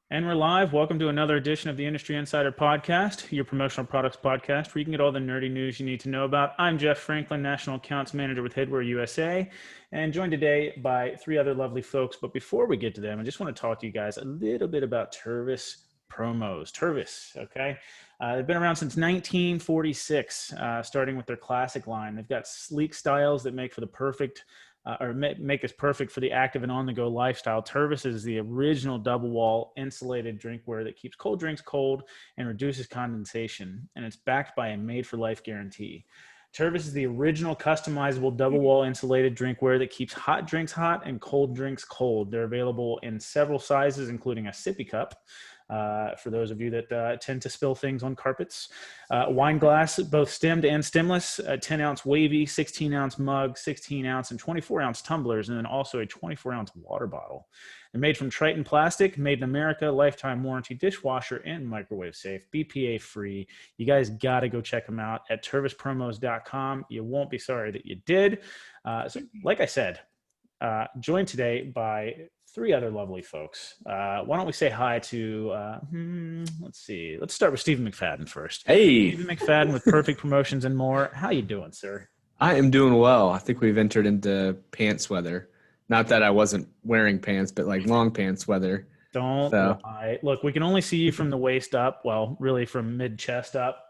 And we're live. Welcome to another edition of the Industry Insider Podcast, your promotional products podcast, where you can get all the nerdy news you need to know about. I'm Jeff Franklin, National Accounts Manager with Headwear USA, and joined today by three other lovely folks. But before we get to them, I just want to talk to you guys a little bit about Tervis promos. Tervis, okay? They've been around since 1946, starting with their classic line. They've got sleek styles that make for the perfect make us perfect for the active and on-the-go lifestyle. Tervis is the original double-wall insulated drinkware that keeps cold drinks cold and reduces condensation, and it's backed by a made-for-life guarantee. Tervis is the original customizable double-wall insulated drinkware that keeps hot drinks hot and cold drinks cold. They're available in several sizes, including a sippy cup, for those of you that tend to spill things on carpets. Wine glass, both stemmed and stemless, a 10-ounce wavy, 16-ounce mug, 16-ounce and 24-ounce tumblers, and then also a 24-ounce water bottle. They're made from Triton plastic, made in America, lifetime warranty, dishwasher, and microwave safe, BPA free. You guys got to go check them out at tervispromos.com. You won't be sorry that you did. So like I said, joined today by three other lovely folks. Why don't we say hi to, let's see. Let's start with Stephen McFadden first. Hey. Stephen McFadden with Perfect Promotions and More. How you doing, sir? I am doing well. I think we've entered into pants weather. Not that I wasn't wearing pants, but like long pants weather. Don't lie. Look, we can only see you from the waist up. Well, really from mid-chest up.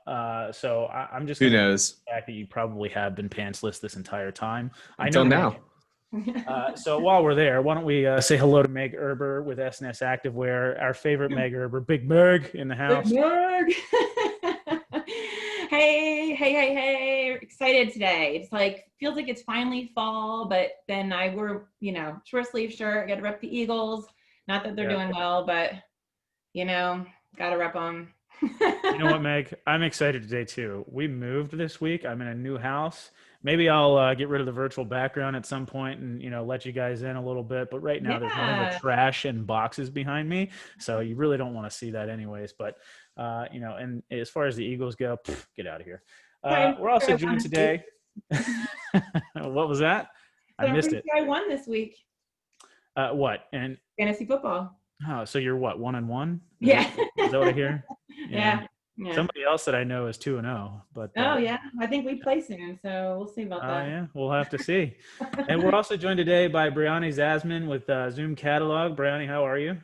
So I'm just Who knows? The fact that you probably have been pantsless this entire time. Until now. So while we're there, why don't we say hello to Meg Erber with SNS Activewear, our favorite Meg Erber, Big Meg in the house. Big Meg. Hey. Excited today. It's like, feels like it's finally fall, but then I wore, short sleeve shirt, got to rep the Eagles. Not that they're doing well, but, got to rep them. You know what, Meg? I'm excited today too. We moved this week. I'm in a new house. Maybe I'll get rid of the virtual background at some point and, let you guys in a little bit. But right now there's nothing but trash and boxes behind me. So you really don't want to see that anyways. But, and as far as the Eagles go, get out of here. We're also joined today. What was that? I missed it. I won this week. What? And fantasy football. Oh, so you're what, 1-1? Yeah. Is that what I hear? Yeah. Somebody else that I know is 2-0, but yeah, I think we play soon, so we'll see about that. Yeah, we'll have to see. And we're also joined today by Brianni Zasman with Zoom Catalog. Brianni, how are you?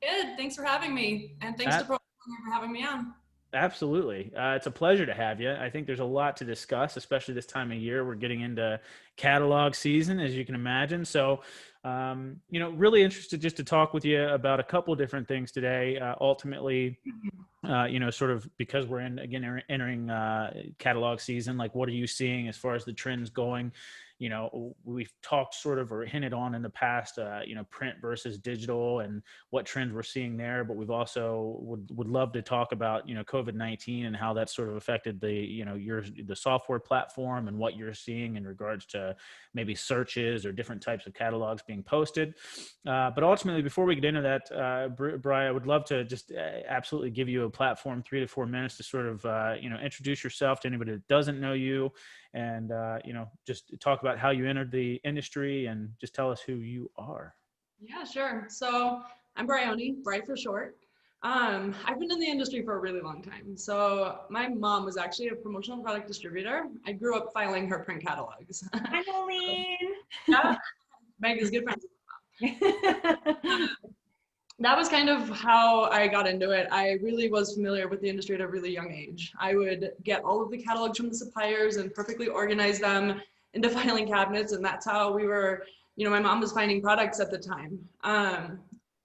Good. Thanks for having me, and thanks to Pro for having me on. Absolutely. It's a pleasure to have you. I think there's a lot to discuss, especially this time of year. We're getting into catalog season, as you can imagine. So, really interested just to talk with you about a couple of different things today. Ultimately, sort of because we're entering catalog season, like what are you seeing as far as the trends going? We've talked sort of or hinted on in the past, print versus digital and what trends we're seeing there. But we've also would love to talk about, COVID-19 and how that sort of affected the software platform and what you're seeing in regards to maybe searches or different types of catalogs being posted. But ultimately, before we get into that, Brian, I would love to just absolutely give you a platform, 3 to 4 minutes to sort of, introduce yourself to anybody that doesn't know you and, just talk about how you entered the industry and just tell us who you are. Yeah, sure. So I'm Brianni, Bri for short. I've been in the industry for a really long time. So my mom was actually a promotional product distributor. I grew up filing her print catalogs. Hi, Nolene. Yeah, Meg is good friends with my mom. That was kind of how I got into it. I really was familiar with the industry at a really young age. I would get all of the catalogs from the suppliers and perfectly organize them into filing cabinets. And that's how we were, my mom was finding products at the time.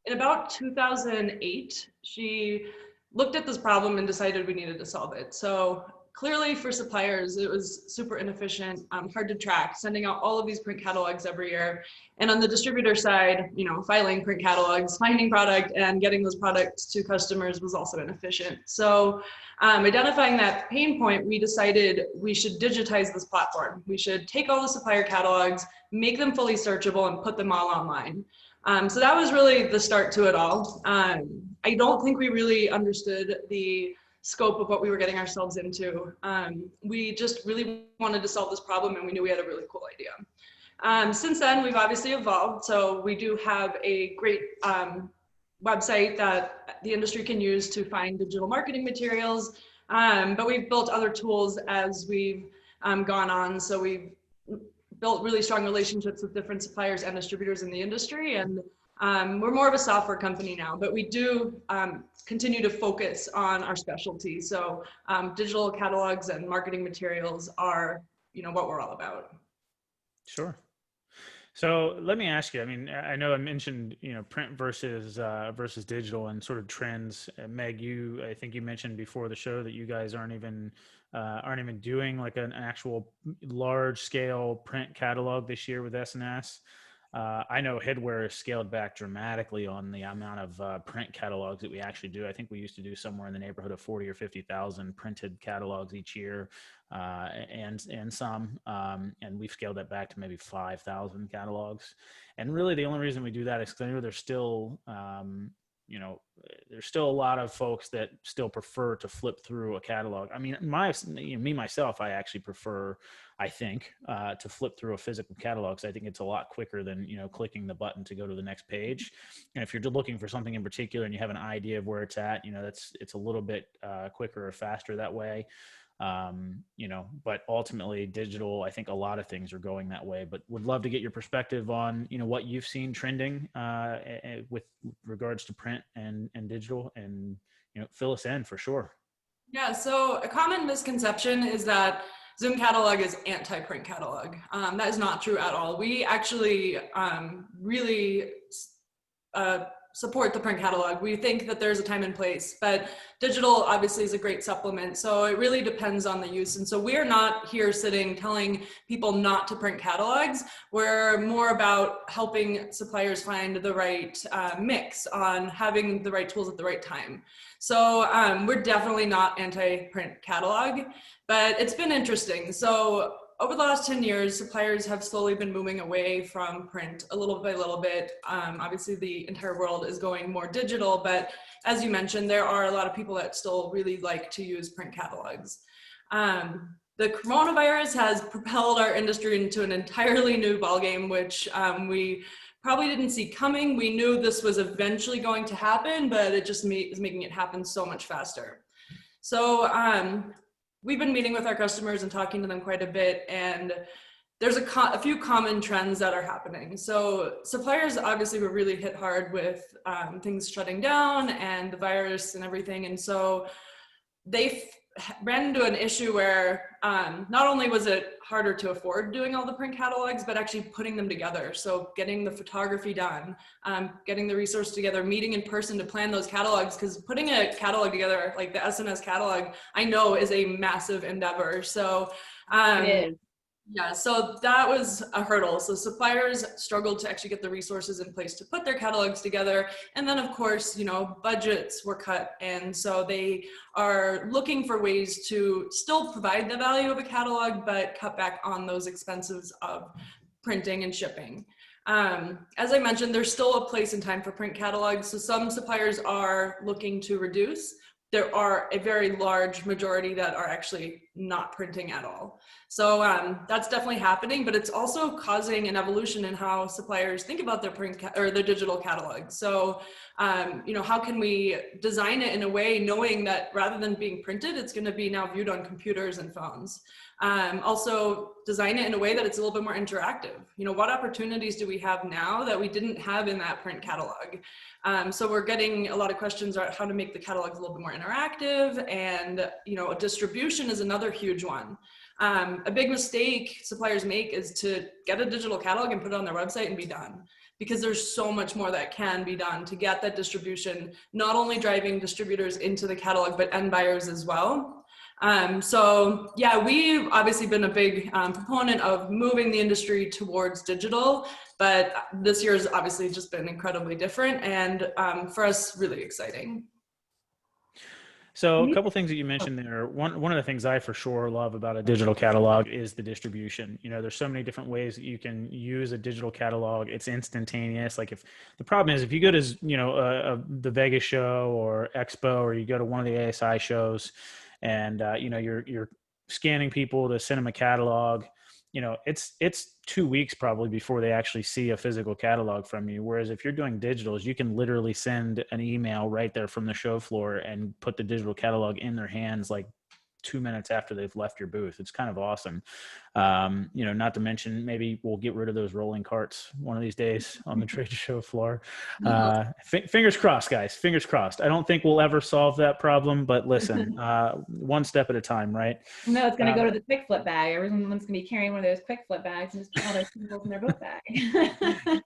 In about 2008, she looked at this problem and decided we needed to solve it. So clearly for suppliers, it was super inefficient, hard to track, sending out all of these print catalogs every year. And on the distributor side, filing print catalogs, finding product and getting those products to customers was also inefficient. So identifying that pain point, we decided we should digitize this platform. We should take all the supplier catalogs, make them fully searchable and put them all online. So that was really the start to it all. I don't think we really understood the scope of what we were getting ourselves into. We just really wanted to solve this problem and we knew we had a really cool idea. Since then, we've obviously evolved. So we do have a great website that the industry can use to find digital marketing materials. But we've built other tools as we've gone on. So we've built really strong relationships with different suppliers and distributors in the industry. And we're more of a software company now, but we do continue to focus on our specialty. So digital catalogs and marketing materials are, what we're all about. Sure. So let me ask you, I mean, I know I mentioned, print versus digital and sort of trends. Meg, I think you mentioned before the show that you guys aren't even doing like an actual large scale print catalog this year with SNS. I know Headwear has scaled back dramatically on the amount of print catalogs that we actually do. I think we used to do somewhere in the neighborhood of 40 or 50,000 printed catalogs each year, and some, and we've scaled that back to maybe 5,000 catalogs. And really, the only reason we do that is because I know there's still, there's still a lot of folks that still prefer to flip through a catalog. I mean, me myself, I actually prefer, I think, to flip through a physical catalog. So I think it's a lot quicker than, clicking the button to go to the next page. And if you're looking for something in particular and you have an idea of where it's at, it's a little bit quicker or faster that way. But ultimately digital, I think a lot of things are going that way, but would love to get your perspective on, what you've seen trending, with regards to print and digital, and, fill us in for sure. Yeah. So a common misconception is that Zoom Catalog is anti-print catalog. That is not true at all. We actually really support the print catalog. We think that there's a time and place, but digital obviously is a great supplement. So it really depends on the use. And so we're not here sitting telling people not to print catalogs. We're more about helping suppliers find the right mix on having the right tools at the right time. So we're definitely not anti-print catalog, but it's been interesting. So over the last 10 years, suppliers have slowly been moving away from print a little by little bit. Obviously, the entire world is going more digital, but as you mentioned, there are a lot of people that still really like to use print catalogs. The coronavirus has propelled our industry into an entirely new ballgame, which we probably didn't see coming. We knew this was eventually going to happen, but it just is making it happen so much faster. So we've been meeting with our customers and talking to them quite a bit, and there's a few common trends that are happening. So suppliers obviously were really hit hard with things shutting down and the virus and everything. And so they ran into an issue where not only was it harder to afford doing all the print catalogs, but actually putting them together. So getting the photography done, getting the resource together, meeting in person to plan those catalogs, because putting a catalog together, like the SNS catalog, I know is a massive endeavor. So It is. yeah, so that was a hurdle. So suppliers struggled to actually get the resources in place to put their catalogs together. And then of course, budgets were cut. And so they are looking for ways to still provide the value of a catalog, but cut back on those expenses of printing and shipping. As I mentioned, there's still a place and time for print catalogs. So some suppliers are looking to reduce. There are a very large majority that are actually not printing at all. So that's definitely happening, but it's also causing an evolution in how suppliers think about their their digital catalog. So, how can we design it in a way knowing that rather than being printed, it's going to be now viewed on computers and phones. Also design it in a way that it's a little bit more interactive. What opportunities do we have now that we didn't have in that print catalog? So we're getting a lot of questions about how to make the catalogs a little bit more interactive, and distribution is another huge one. A big mistake suppliers make is to get a digital catalog and put it on their website and be done, because there's so much more that can be done to get that distribution, not only driving distributors into the catalog, but end buyers as well. So yeah, we've obviously been a big proponent of moving the industry towards digital, but this year has obviously just been incredibly different, and for us, really exciting. So a couple things that you mentioned there. One of the things I for sure love about a digital catalog is the distribution. There's so many different ways that you can use a digital catalog. It's instantaneous. Like the problem is if you go to, the Vegas show or Expo, or you go to one of the ASI shows, and you're scanning people to send them a catalog, you know, it's 2 weeks probably before they actually see a physical catalog from you. Whereas if you're doing digitals, you can literally send an email right there from the show floor and put the digital catalog in their hands like 2 minutes after they've left your booth. It's kind of awesome. You know, not to mention maybe we'll get rid of those rolling carts one of these days on the trade show floor. Fingers crossed, guys, fingers crossed. I don't think we'll ever solve that problem, but listen, one step at a time, right? No, it's going to go to the quick flip bag. Everyone's going to be carrying one of those quick flip bags and just put all their symbols in their book bag.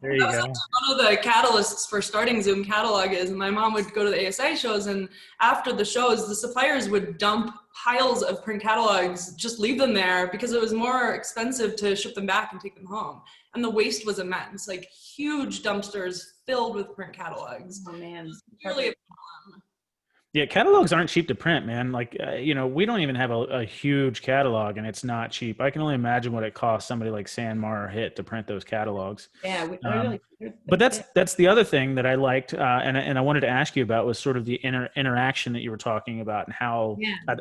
There you go. One of the catalysts for starting Zoom Catalog is my mom would go to the ASI shows, and after the shows, the suppliers would dump piles of print catalogs, just leave them there because it was more expensive to ship them back and take them home. And the waste was immense, like huge dumpsters filled with print catalogs. Oh man. Really, Yeah, catalogs aren't cheap to print, man. Like, you know, we don't even have a huge catalog, and it's not cheap. I can only imagine what it costs somebody like Sanmar or HIT to print those catalogs. Yeah, But that's the other thing that I liked, and I wanted to ask you about was sort of the interaction that you were talking about, and how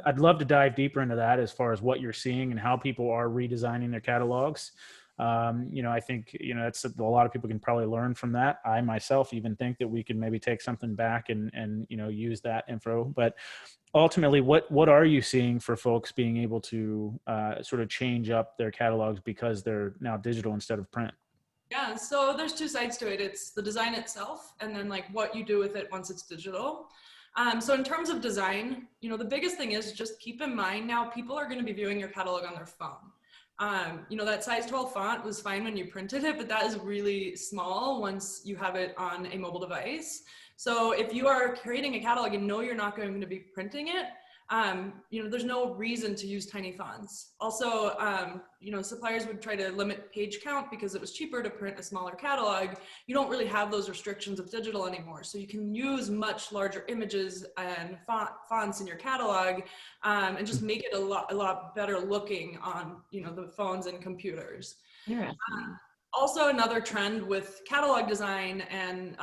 I'd love to dive deeper into that as far as what you're seeing and how people are redesigning their catalogs. You know, I think, you know, that's a lot of people can probably learn from that. I myself even think that we could maybe take something back and, you know, use that info, but ultimately what are you seeing for folks being able to, sort of change up their catalogs because they're now digital instead of print? yeah, so there's two sides to it. It's the design itself, and then like what you do with it once it's digital. So in terms of design, you know, the biggest thing is just keep in mind now people are going to be viewing your catalog on their phone. You know, that size 12 font was fine when you printed it, but that is really small once you have it on a mobile device. So if you are creating a catalog and know you're not going to be printing it, you know, there's no reason to use tiny fonts. Also, you know, suppliers would try to limit page count because it was cheaper to print a smaller catalog. You don't really have those restrictions of digital anymore. So you can use much larger images and fonts in your catalog, and just make it a lot better looking on, you know, the phones and computers. Interesting. Also, another trend with catalog design, and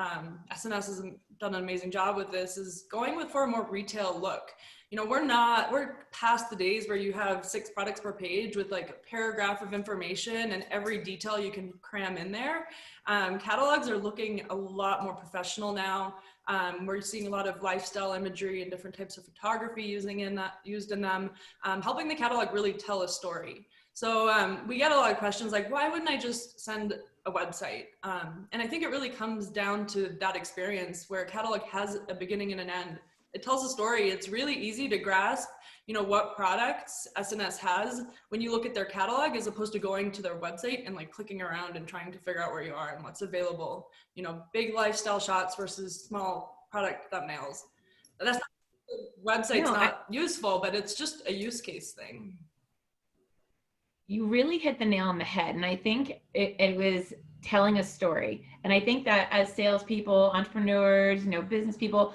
SNS has done an amazing job with this, is going for a more retail look. You know, we're past the days where you have 6 products per page with like a paragraph of information and every detail you can cram in there. Catalogs are looking a lot more professional now. We're seeing a lot of lifestyle imagery and different types of photography used in them, helping the catalog really tell a story. So we get a lot of questions like, why wouldn't I just send a website? And I think it really comes down to that experience where a catalog has a beginning and an end. It tells a story. It's really easy to grasp, you know, what products SNS has when you look at their catalog, as opposed to going to their website and like clicking around and trying to figure out where you are and what's available. You know, big lifestyle shots versus small product thumbnails. That's not, the website's not useful, but it's just a use case thing. You really hit the nail on the head. And I think it was telling a story. And I think that as salespeople, entrepreneurs, you know, business people,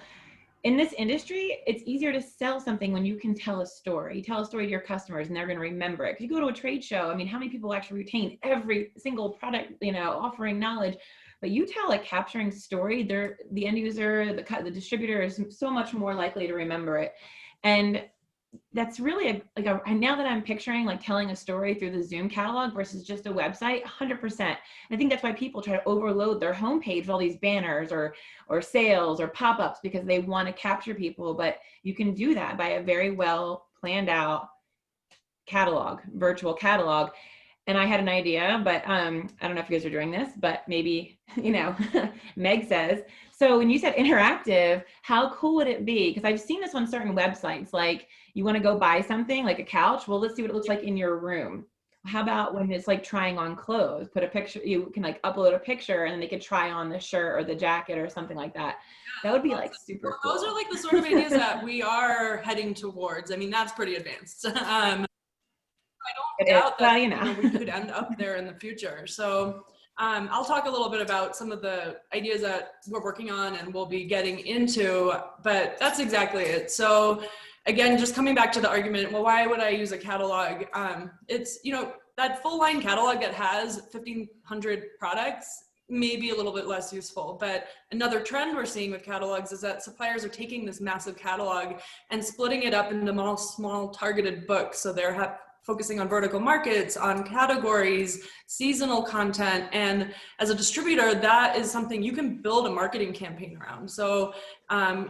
in this industry, it's easier to sell something when you can tell a story. You tell a story to your customers and they're going to remember it. Because you go to a trade show, I mean, how many people actually retain every single product, you know, offering knowledge? But you tell a capturing story, the end user, the distributor is so much more likely to remember it. And that's really now that I'm picturing like telling a story through the Zoom catalog versus just a website, 100%. And I think that's why people try to overload their homepage with all these banners or sales or pop-ups because they want to capture people. But you can do that by a very well planned out catalog, virtual catalog. And I had an idea, but I don't know if you guys are doing this, but maybe, you know, Meg says. So when you said interactive, how cool would it be? Because I've seen this on certain websites, like you want to go buy something like a couch. Well, let's see what it looks like in your room. How about when it's like trying on clothes, put a picture, you can like upload a picture and then they could try on the shirt or the jacket or something like that. That would be like super cool. Those are like the sort of ideas that we are heading towards. I mean, that's pretty advanced. I don't doubt that you know, we could end up there in the future. So I'll talk a little bit about some of the ideas that we're working on and we'll be getting into, but that's exactly it. So again, just coming back to the argument, well, why would I use a catalog? It's, you know, that full line catalog that has 1,500 products may be a little bit less useful, but another trend we're seeing with catalogs is that suppliers are taking this massive catalog and splitting it up into small targeted books. So focusing on vertical markets, on categories, seasonal content. And as a distributor, that is something you can build a marketing campaign around. So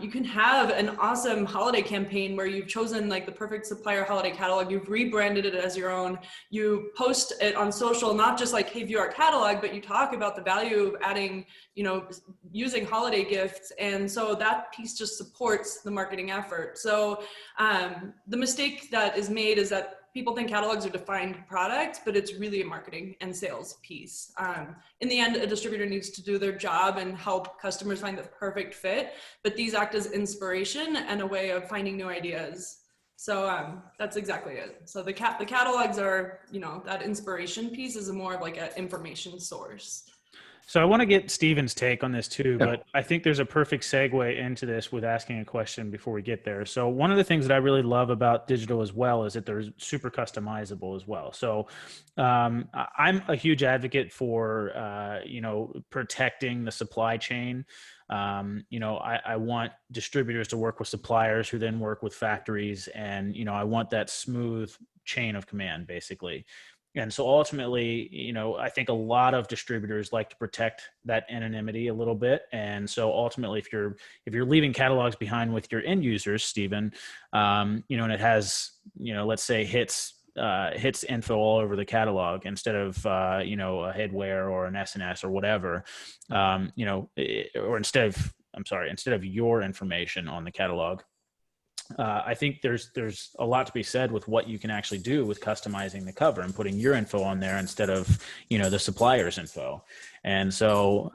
you can have an awesome holiday campaign where you've chosen like the perfect supplier holiday catalog, you've rebranded it as your own, you post it on social, not just like, hey, view our catalog, but you talk about the value of adding, you know, using holiday gifts. And so that piece just supports the marketing effort. So the mistake that is made is that people think catalogs are defined product, but it's really a marketing and sales piece. In the end, a distributor needs to do their job and help customers find the perfect fit, but these act as inspiration and a way of finding new ideas. So that's exactly it. So the catalogs are, you know, that inspiration piece is more of like an information source. So I want to get Steven's take on this too, but I think there's a perfect segue into this with asking a question before we get there. So one of the things that I really love about digital as well is that they're super customizable as well. So I'm a huge advocate for, you know, protecting the supply chain. You know, I want distributors to work with suppliers who then work with factories, and, you know, I want that smooth chain of command basically. And so ultimately, you know, I think a lot of distributors like to protect that anonymity a little bit. And so ultimately, if you're leaving catalogs behind with your end users, Steven, you know, and it has, you know, let's say hits info all over the catalog instead of, you know, a headwear or an SNS or whatever, you know, or instead of your information on the catalog. I think there's a lot to be said with what you can actually do with customizing the cover and putting your info on there instead of, you know, the supplier's info. And so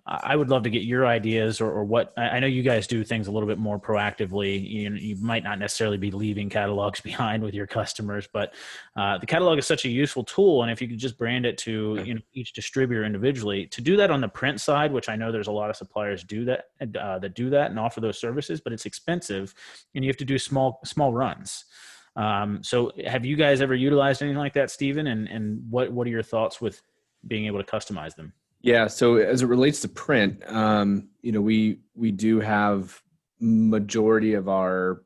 I would love to get your ideas or what. I know you guys do things a little bit more proactively. You might not necessarily be leaving catalogs behind with your customers, but the catalog is such a useful tool. And if you could just brand it to, you know, each distributor individually, to do that on the print side, which I know there's a lot of suppliers do that and offer those services, but it's expensive and you have to do small runs. So have you guys ever utilized anything like that, Steven? And what are your thoughts with being able to customize them? Yeah. So as it relates to print, you know, we do have majority of our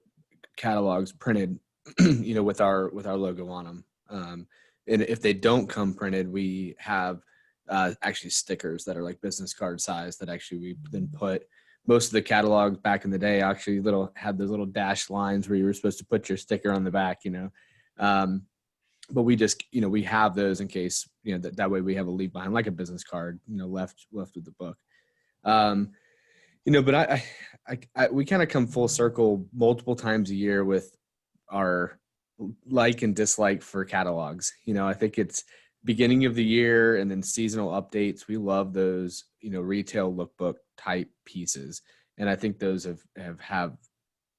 catalogs printed, you know, with our logo on them. And if they don't come printed, we have actually stickers that are like business card size that actually we then put. Most of the catalogs back in the day actually had those little dashed lines where you were supposed to put your sticker on the back, you know. But we just, you know, we have those in case, you know, that way we have a leave behind, like a business card, you know, left with the book. You know, but we kind of come full circle multiple times a year with our like and dislike for catalogs. You know, I think it's beginning of the year and then seasonal updates. We love those, you know, retail lookbook type pieces. And I think those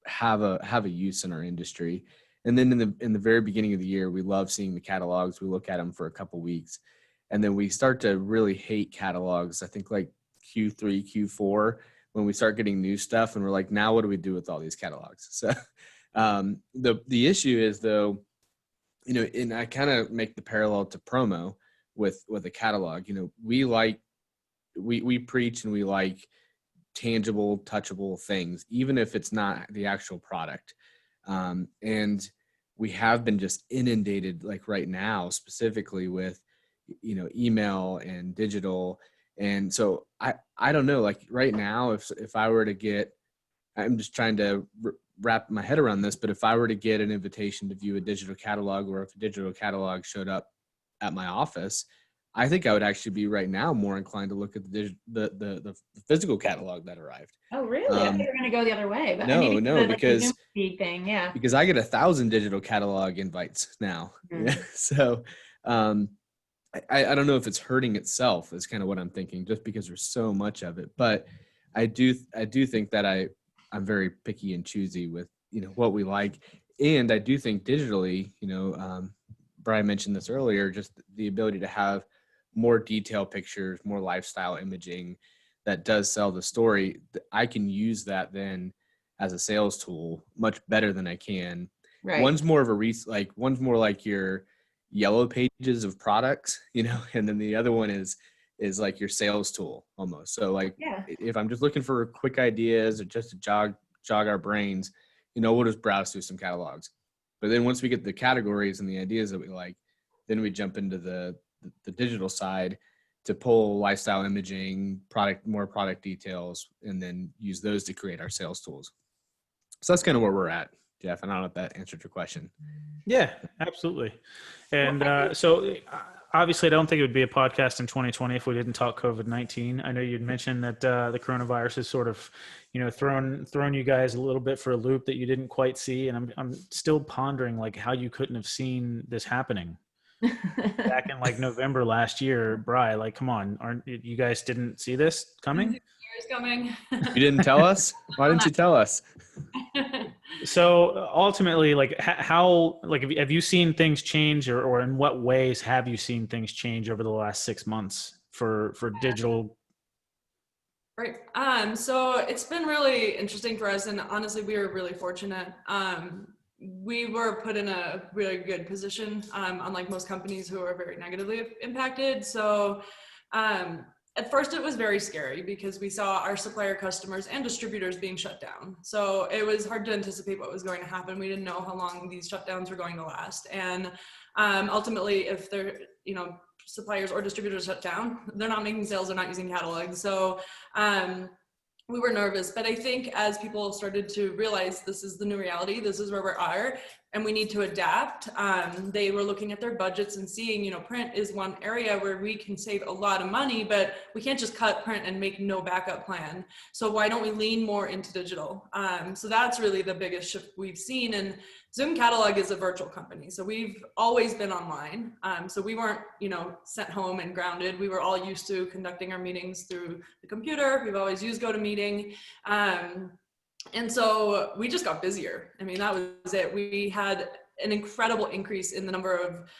have a use in our industry. And then in the very beginning of the year, we love seeing the catalogs. We look at them for a couple weeks, and then we start to really hate catalogs. I think like Q3, Q4, when we start getting new stuff, and we're like, now what do we do with all these catalogs? So the issue is, though, you know, and I kind of make the parallel to promo with a catalog. You know, we preach and we like tangible, touchable things, even if it's not the actual product. And we have been just inundated, like right now, specifically with, you know, email and digital. And so I don't know, like right now, if I were to get, I'm just trying to wrap my head around this, but if I were to get an invitation to view a digital catalog, or if a digital catalog showed up at my office, I think I would actually be right now more inclined to look at the physical catalog that arrived. Oh, really? I thought you were going to go the other way. But No, because the thing, yeah. Because I get 1,000 digital catalog invites now. Mm-hmm. So I don't know if it's hurting itself is kind of what I'm thinking, just because there's so much of it. But I do think that I'm very picky and choosy with, you know, what we like. And I do think digitally, you know, Brian mentioned this earlier, just the ability to have more detailed pictures, more lifestyle imaging that does sell the story. I can use that then as a sales tool much better than I can. Right. One's more of one's more like your yellow pages of products, you know, and then the other one is like your sales tool almost. So like, if I'm just looking for quick ideas or just to jog our brains, you know, we'll just browse through some catalogs. But then once we get the categories and the ideas that we like, then we jump into the digital side to pull lifestyle imaging, more product details, and then use those to create our sales tools. So that's kind of where we're at, Jeff. And I don't know if that answered your question. Yeah, absolutely. And so obviously, I don't think it would be a podcast in 2020 if we didn't talk COVID-19. I know you'd mentioned that the coronavirus has sort of, thrown you guys a little bit for a loop that you didn't quite see. And I'm still pondering like how you couldn't have seen this happening back in like November last year. Bri, like, come on, you guys didn't see this coming? Year's coming. You didn't tell us? Why didn't you tell us? So ultimately, like how, like, have you seen things change, or in what ways have you seen things change over the last 6 months for digital? Right. So it's been really interesting for us, and honestly, we were really fortunate. We were put in a really good position, unlike most companies who are very negatively impacted. So at first it was very scary because we saw our supplier customers and distributors being shut down. So it was hard to anticipate what was going to happen. We didn't know how long these shutdowns were going to last. And ultimately, if they're, suppliers or distributors shut down, they're not making sales, they're not using catalogs. So we were nervous, but I think as people started to realize this is the new reality, this is where we are, and we need to adapt, they were looking at their budgets and seeing, print is one area where we can save a lot of money, but we can't just cut print and make no backup plan. So why don't we lean more into digital? So that's really the biggest shift we've seen. And Zoom Catalog is a virtual company. So we've always been online. So we weren't, sent home and grounded. We were all used to conducting our meetings through the computer. We've always used GoToMeeting. And so we just got busier. I mean, that was it. We had an incredible increase in the number of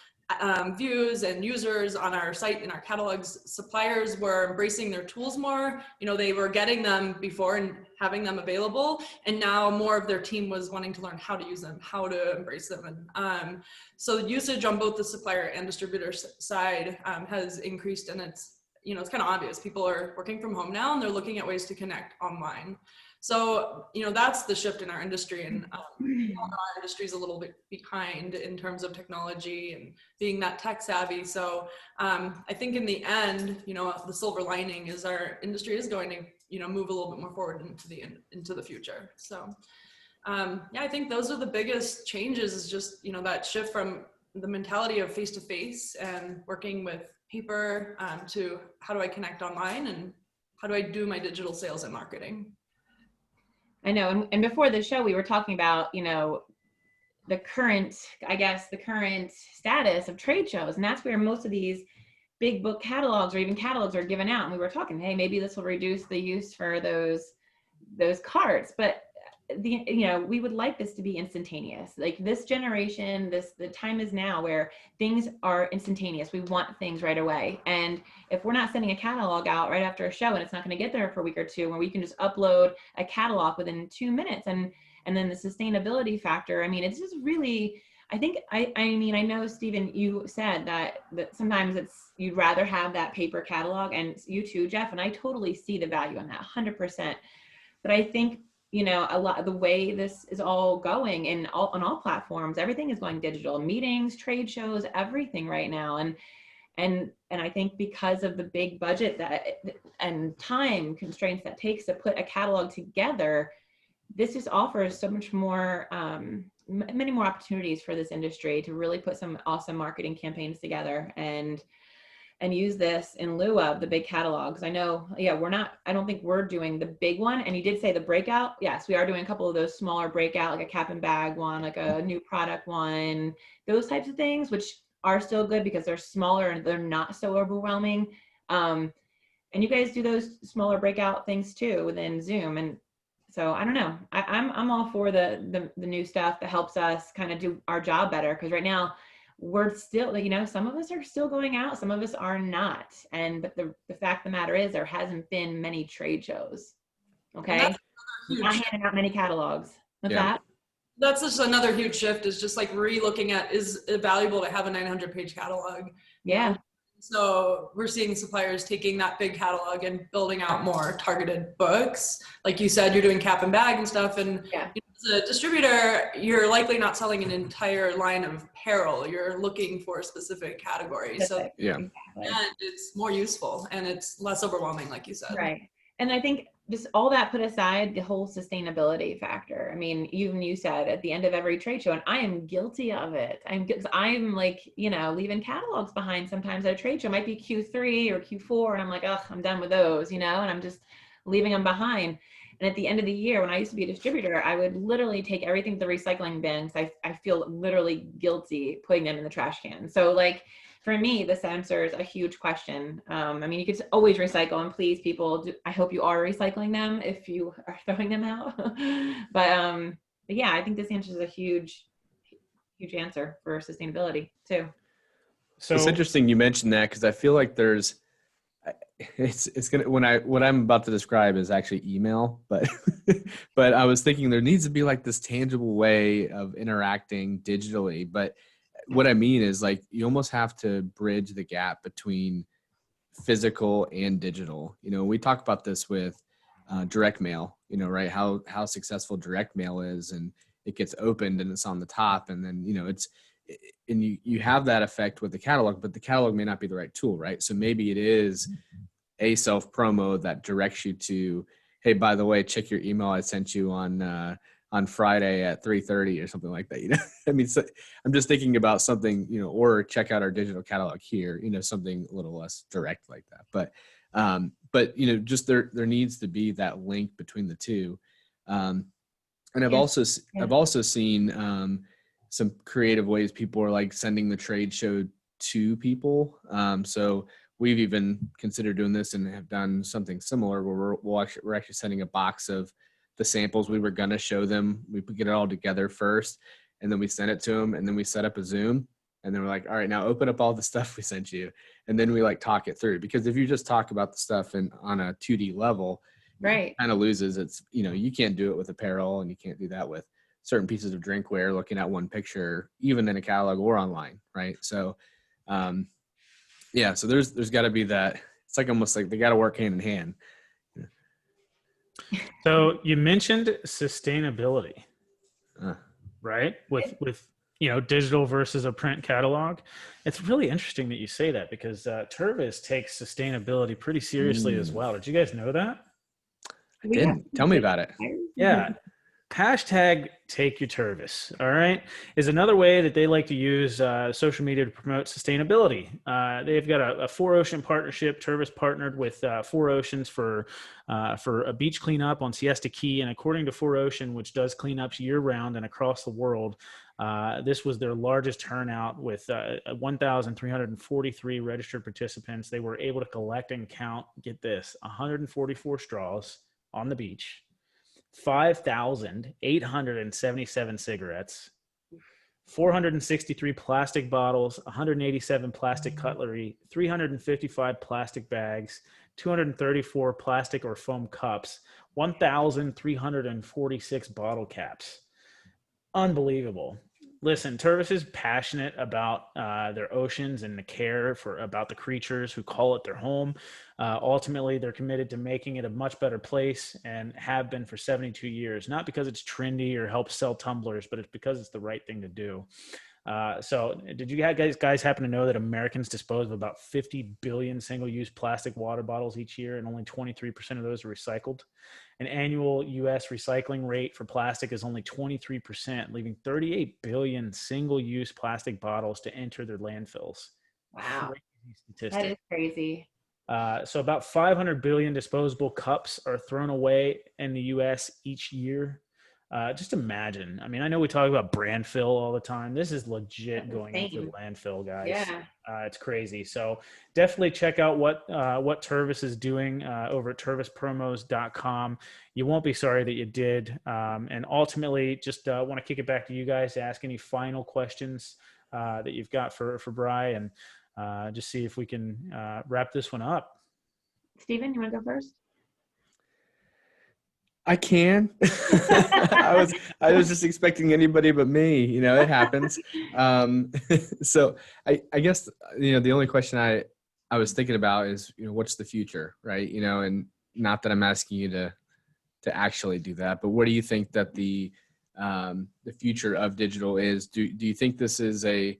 views and users on our site and our catalogs. Suppliers were embracing their tools more. They were getting them before and having them available. And now more of their team was wanting to learn how to use them, how to embrace them. And so usage on both the supplier and distributor side has increased. And it's kind of obvious. People are working from home now and they're looking at ways to connect online. So, that's the shift in our industry, and our industry is a little bit behind in terms of technology and being that tech savvy. So I think in the end, the silver lining is our industry is going to, move a little bit more forward into the future. So I think those are the biggest changes, is just, that shift from the mentality of face-to-face and working with paper to how do I connect online and how do I do my digital sales and marketing. I know. And before the show, we were talking about, the current status of trade shows. And that's where most of these big book catalogs or even catalogs are given out. And we were talking, hey, maybe this will reduce the use for those carts. But we would like this to be instantaneous. Like this generation, the time is now where things are instantaneous. We want things right away. And if we're not sending a catalog out right after a show and it's not going to get there for a week or two, where we can just upload a catalog within 2 minutes, and then the sustainability factor, I mean, it's just really, I think, I know, Stephen, you said that sometimes you'd rather have that paper catalog, and you too, Jeff, and I totally see the value in that 100%. But I think, a lot of the way this is all going on all platforms, everything is going digital, meetings, trade shows, everything right now. And I think because of the big budget and time constraints that takes to put a catalog together, this just offers so much more, many more opportunities for this industry to really put some awesome marketing campaigns together and use this in lieu of the big catalogs. I know, I don't think we're doing the big one. And you did say the breakout. Yes, we are doing a couple of those smaller breakout, like a cap and bag one, like a new product one, those types of things, which are still good because they're smaller and they're not so overwhelming. And you guys do those smaller breakout things too within Zoom. And so I don't know, I'm all for the new stuff that helps us kind of do our job better. Because right now, we're still, some of us are still going out, some of us are not. But the fact of the matter is, there hasn't been many trade shows. Okay. We're not handing out many catalogs. That's just another huge shift, is just like re-looking at, is it valuable to have a 900-page catalog? Yeah. So we're seeing suppliers taking that big catalog and building out more targeted books. Like you said, you're doing cap and bag and stuff. And Yeah. as a distributor, you're likely not selling an entire line of apparel. You're looking for a specific category. So Perfect. Yeah. Exactly. and it's more useful and it's less overwhelming, like you said. Right. And I think just all that put aside, the whole sustainability factor. I mean, even you said at the end of every trade show, and I am guilty of it. I'm like, leaving catalogs behind sometimes at a trade show. It might be Q3 or Q4, and I'm like, oh, I'm done with those, and I'm just leaving them behind. And at the end of the year, when I used to be a distributor, I would literally take everything to the recycling bin because I feel literally guilty putting them in the trash can. So like, for me, this answers a huge question. I mean, you could always recycle, and please, people, I hope you are recycling them if you are throwing them out. but yeah, I think this answers a huge answer for sustainability too. So It's interesting you mentioned that because I feel like it's gonna what I'm about to describe is actually email, but but I was thinking there needs to be like this tangible way of interacting digitally. But what I mean is like you almost have to bridge the gap between physical and digital. We talk about this with direct mail, right? How successful direct mail is, and it gets opened and it's on the top, and then and you have that effect with the catalog, but the catalog may not be the right tool, right? So maybe it is a self promo that directs you to, hey, by the way, check your email I sent you on Friday at 3:30 or something like that. I mean, so I'm just thinking about something, or check out our digital catalog here, something a little less direct like that. But just there needs to be that link between the two. And I've also seen some creative ways people are like sending the trade show to people. So we've even considered doing this and have done something similar where we're actually sending a box of the samples we were going to show them. We get it all together first, and then we send it to them, and then we set up a Zoom, and then we're like, all right, now open up all the stuff we sent you. And then we like talk it through, because if you just talk about the stuff on a 2D level, Right. it kind of loses its, you can't do it with apparel, and you can't do that with certain pieces of drinkware, looking at one picture, even in a catalog or online. Right. So, yeah, so there's gotta be that. It's like almost like they got to work hand in hand. So you mentioned sustainability, right? With digital versus a print catalog. It's really interesting that you say that, because Tervis takes sustainability pretty seriously as well. Did you guys know that? I didn't. Tell me about it. Yeah. Hashtag take your Tervis, all right, is another way that they like to use social media to promote sustainability. They've got a 4Ocean partnership. Tervis partnered with 4Oceans for a beach cleanup on Siesta Key. And according to 4Ocean, which does cleanups year round and across the world, this was their largest turnout with 1,343 registered participants. They were able to collect and count, get this, 144 straws on the beach, 5,877 cigarettes, 463 plastic bottles, 187 plastic cutlery, 355 plastic bags, 234 plastic or foam cups, 1,346 bottle caps. Unbelievable. Listen, Tervis is passionate about their oceans and the care about the creatures who call it their home. Ultimately, they're committed to making it a much better place, and have been for 72 years, not because it's trendy or helps sell tumblers, but it's because it's the right thing to do. So did you guys happen to know that Americans dispose of about 50 billion single-use plastic water bottles each year, and only 23% of those are recycled? An annual U.S. recycling rate for plastic is only 23%, leaving 38 billion single-use plastic bottles to enter their landfills. Wow. Crazy statistic. That is crazy. So about 500 billion disposable cups are thrown away in the U.S. each year. Just imagine. I mean, I know we talk about brand fill all the time. This is legit going into the landfill, guys. Yeah. It's crazy. So definitely check out what Tervis is doing over at tervispromos.com. You won't be sorry that you did. And ultimately, just want to kick it back to you guys to ask any final questions that you've got for Bri, and just see if we can wrap this one up. Steven, you want to go first? I can. I was just expecting anybody but me. It happens. So I guess the only question I was thinking about is, what's the future, right? And not that I'm asking you to actually do that, but what do you think that the future of digital is? Do you think this is a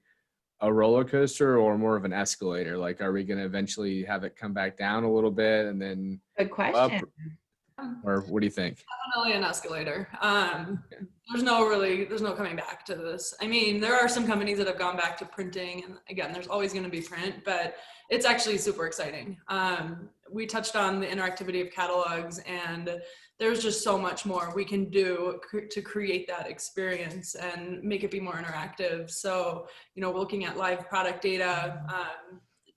roller coaster or more of an escalator? Like, are we going to eventually have it come back down a little bit and then Good go up, question. or what do you think? Definitely an escalator. There's no coming back to this. I mean, there are some companies that have gone back to printing, and again, there's always going to be print, but it's actually super exciting. We touched on the interactivity of catalogs, and there's just so much more we can do to create that experience and make it be more interactive. So, we're looking at live product data,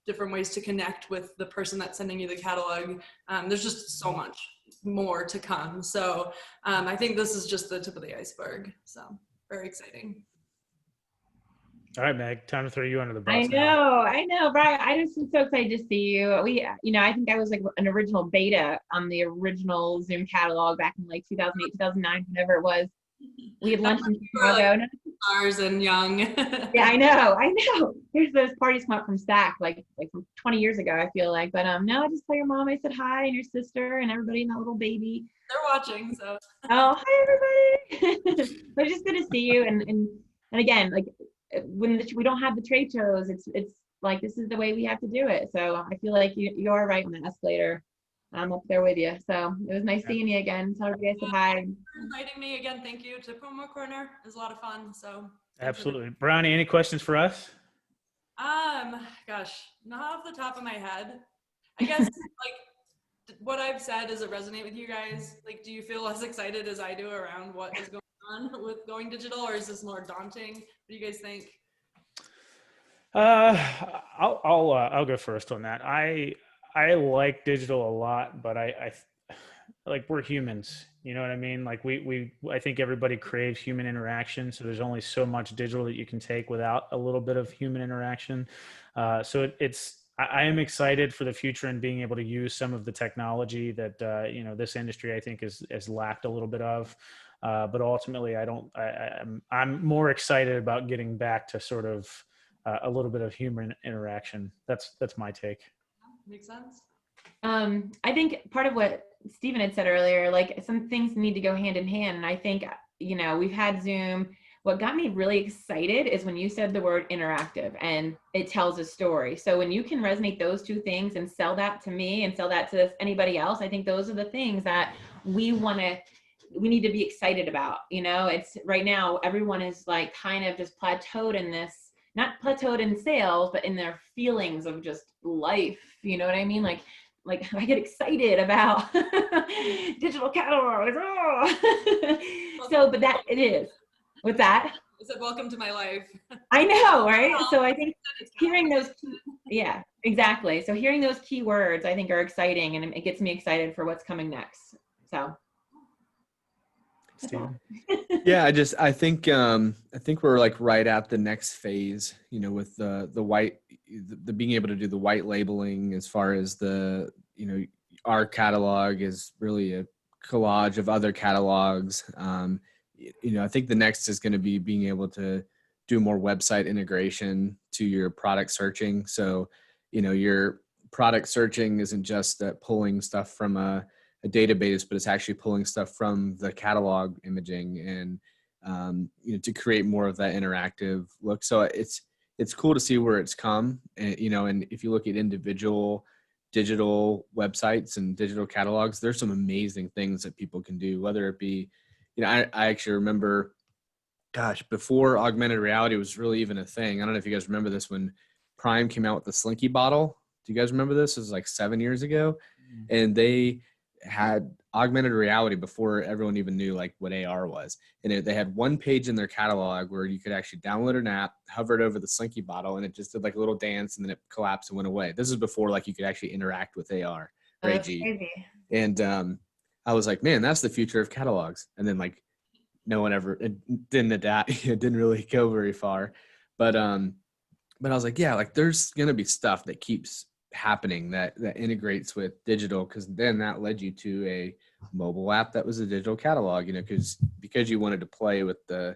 different ways to connect with the person that's sending you the catalog. There's just so much more to come. So I think this is just the tip of the iceberg. So very exciting. All right, Meg, time to throw you under the bus. I know, Brian. I just am so excited to see you. I think I was like an original beta on the original Zoom catalog back in like 2008, 2009, whenever it was. We had lunch in Chicago. Stars and young. Yeah, I know. There's those parties come up from Stack, like from 20 years ago, I feel like. But no, just tell your mom I said hi, and your sister and everybody and that little baby. They're watching, so. Oh, hi everybody. But it's just good to see you. And again, like when we don't have the trade shows, it's like this is the way we have to do it. So I feel like you are right on the escalator. I'm up there with you. So it was nice seeing you again. Tell everybody I said hi. Inviting me again. Thank you to Promo Corner. It was a lot of fun. So Absolutely. Brownie, any questions for us? Gosh, not off the top of my head. I guess like what I've said, does it resonate with you guys? Like, do you feel as excited as I do around what is going on with going digital, or is this more daunting? What do you guys think? I'll go first on that. I like digital a lot, but I like, we're humans, you know what I mean? Like I think everybody craves human interaction. So there's only so much digital that you can take without a little bit of human interaction. So I am excited for the future and being able to use some of the technology that, this industry, I think has lacked a little bit of, but ultimately I'm more excited about getting back to sort of a little bit of human interaction. That's my take. Makes sense. I think part of what Stephen had said earlier, like some things need to go hand in hand. And I think, we've had Zoom. What got me really excited is when you said the word interactive and it tells a story. So when you can resonate those two things and sell that to me and sell that to anybody else, I think those are the things that we need to be excited about. It's right now, everyone is like kind of just plateaued in this, not plateaued in sales, but in their feelings of just life. You know what I mean? Like I get excited about digital catalogs. Oh. So, but that it is. With that? I said, welcome to my life. I know, right? So I think hearing those, yeah, exactly. So hearing those key words, I think are exciting, and it gets me excited for what's coming next. So. Yeah, I think we're like right at the next phase, with the being able to do the white labeling, as far as our catalog is really a collage of other catalogs. I think the next is going to be being able to do more website integration to your product searching. So, your product searching isn't just that pulling stuff from a database, but it's actually pulling stuff from the catalog imaging and, to create more of that interactive look. So it's cool to see where it's come. And, and if you look at individual digital websites and digital catalogs, there's some amazing things that people can do, whether it be, I actually remember, gosh, before augmented reality was really even a thing. I don't know if you guys remember this, when Prime came out with the Slinky bottle. Do you guys remember this? It was like 7 years ago. And they had augmented reality before everyone even knew like what AR was. And they had one page in their catalog where you could actually download an app, hover it over the Slinky bottle, and it just did like a little dance, and then it collapsed and went away. This is before like you could actually interact with AR or AG. And I was like, man, that's the future of catalogs. And then like no one ever, it didn't adapt. It didn't really go very far. But I was like, yeah, like there's going to be stuff that keeps happening that integrates with digital, because then that led you to a mobile app that was a digital catalog, because you wanted to play with the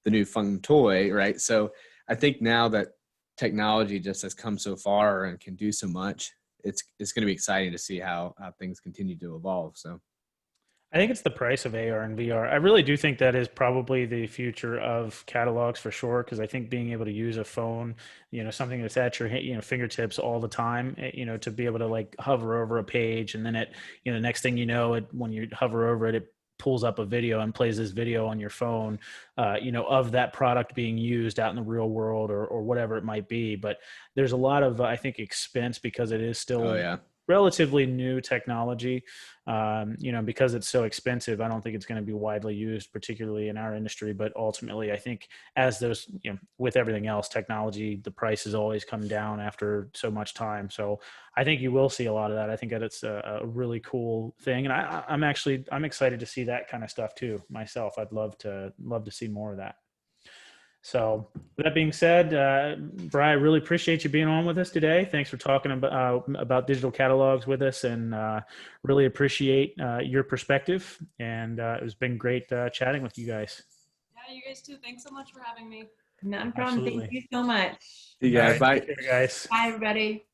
new fun toy, right? So I think now that technology just has come so far and can do so much. It's going to be exciting to see how things continue to evolve. So I think it's the price of AR and VR. I really do think that is probably the future of catalogs for sure. Because I think being able to use a phone, something that's at your fingertips all the time, to be able to like hover over a page and then next thing you know, when you hover over it, it pulls up a video and plays this video on your phone, of that product being used out in the real world or whatever it might be. But there's a lot of, I think, expense because it is still oh yeah. relatively new technology. Because it's so expensive, I don't think it's going to be widely used, particularly in our industry. But ultimately, I think as those, with everything else, technology, the prices always come down after so much time. So I think you will see a lot of that. I think that it's a really cool thing. And I'm excited to see that kind of stuff too, myself. I'd love to see more of that. So with that being said, Bri, I really appreciate you being on with us today. Thanks for talking about digital catalogs with us, and really appreciate your perspective. And it's been great chatting with you guys. Yeah, you guys too. Thanks so much for having me. Not a problem. Absolutely. Thank you so much. See you guys. All right, Bye. take care, guys. Bye, everybody.